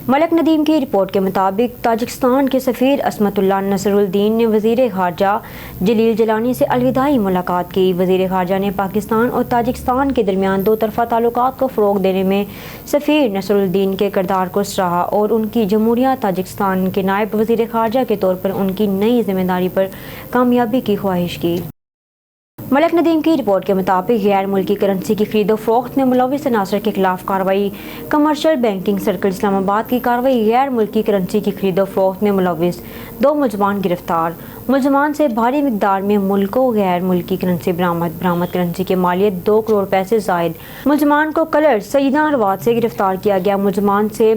ملک ندیم کی رپورٹ کے مطابق تاجکستان کے سفیر عصمت اللہ نصر الدین نے وزیر خارجہ جلیل جیلانی سے الوداعی ملاقات کی۔ وزیر خارجہ نے پاکستان اور تاجکستان کے درمیان دو طرفہ تعلقات کو فروغ دینے میں سفیر نصر الدین کے کردار کو سراہا اور ان کی جمہوریہ تاجکستان کے نائب وزیر خارجہ کے طور پر ان کی نئی ذمہ داری پر کامیابی کی خواہش کی۔ ملک ندیم کی رپورٹ کے مطابق غیر ملکی کرنسی کی خرید و فروخت میں ملوث عناصر کے خلاف کارروائی۔ کمرشل بینکنگ سرکل اسلام آباد کی کارروائی۔ غیر ملکی کرنسی کی خرید و فروخت میں ملوث 2 ملزمان گرفتار۔ ملزمان سے بھاری مقدار میں ملک و غیر ملکی کرنسی برآمد کرنسی کی مالیت 2 کروڑ روپے سے زائد۔ ملزمان کو کلر سیدہ رواد سے گرفتار کیا گیا۔ ملزمان سے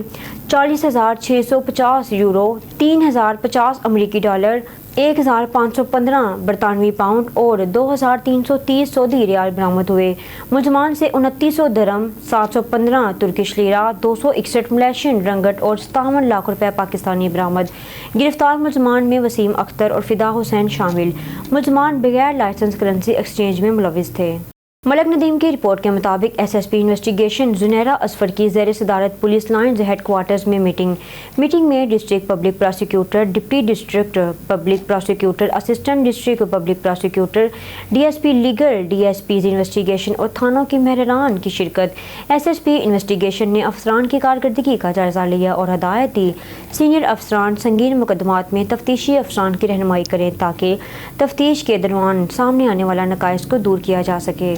40,650 یورو، 3,050 امریکی ڈالر، 1,515 برطانوی پاؤنڈ اور 2,330 سعودی ریال برآمد ہوئے۔ ملزمان سے 2,900 درہم، 715 ترکش لیرہ، 261 ملیشین رنگٹ اور 57 لاکھ روپے پاکستانی برآمد۔ گرفتار ملزمان میں وسیم اختر اور فدا حسین شامل۔ ملزمان بغیر لائسنس کرنسی ایکسچینج میں ملوث تھے۔ ملک ندیم کی رپورٹ کے مطابق S S P investigation Zunaira Azfar کی زیر صدارت پولیس لائنز ہیڈ کوارٹرز میں میٹنگ میں district public prosecutor, deputy district public prosecutor, assistant district public prosecutor, D S P legal, D S Ps investigation اور تھانوں کے ماہران کی شرکت۔ ایس ایس پی انویسٹیگیشن نے افسران کی کارکردگی کا جائزہ لیا اور ہدایت دی سینئر افسران سنگین مقدمات میں تفتیشی افسران کی رہنمائی کریں تاکہ تفتیش کے دوران سامنے آنے والا نقائص کو دور کیا جا سکے۔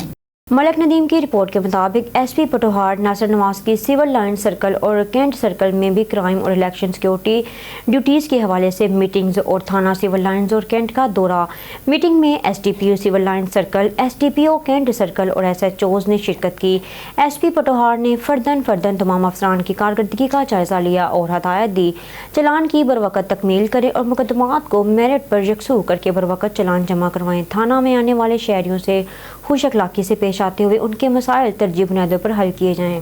ملک ندیم کی رپورٹ کے مطابق ایس پی پٹوہاڑ ناصر نواز کی سول لائن سرکل اور کینٹ سرکل میں بھی کرائم اور الیکشن سیکیورٹی ڈیوٹیز کے حوالے سے میٹنگز اور تھانہ سول لائنز اور کینٹ کا دورہ۔ میٹنگ میں S D P O civil line circle, S D P O cantt circle اور ایس ایچ اوز نے شرکت کی۔ ایس پی پٹوہاڑ نے فرداً تمام افسران کی کارکردگی کا جائزہ لیا اور ہدایت دی چلان کی بروقت تکمیل کریں اور مقدمات کو میرٹ پر یکسو کر کے بروقت چلان جمع کروائیں۔ تھانہ میں آنے والے شہریوں سے خوش اخلاقی سے پیش آتے ہوئے ان کے مسائل ترجیحی بنیادوں پر حل کیے جائیں۔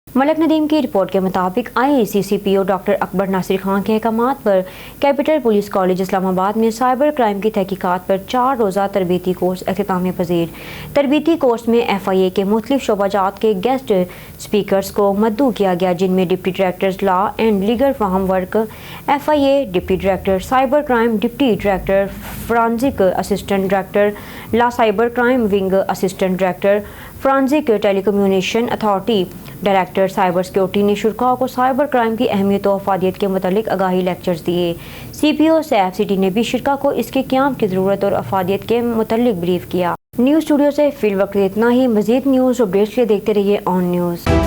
ملک ندیم کی رپورٹ کے مطابق آئی سی سی پی او ڈاکٹر اکبر ناصر خان کے احکامات پر کیپٹل پولیس کالج اسلام آباد میں سائبر کرائم کی تحقیقات پر 4 روزہ تربیتی کورس اختتام پذیر۔ تربیتی کورس میں ایف آئی اے کے مختلف شعبہ جات کے گیسٹ اسپیکرز کو مدعو کیا گیا، جن میں deputy director law and legal framework F I A, deputy director cyber crime, deputy director forensic, assistant director law cyber crime wing, assistant director forensic telecommunication authority, director cyber security نے شرکاء کو cyber crime کی اہمیت و افادیت کے متعلق آگاہی لیکچرز دیے۔ سی پی او سیف سٹی نے بھی شرکاء کو اس کے قیام کی ضرورت اور افادیت کے متعلق بریف کیا۔ نیوز اسٹوڈیو سے فی الوقت اتنا ہی۔ مزید نیوز اپڈیٹس کے لیے دیکھتے رہیے آن نیوز۔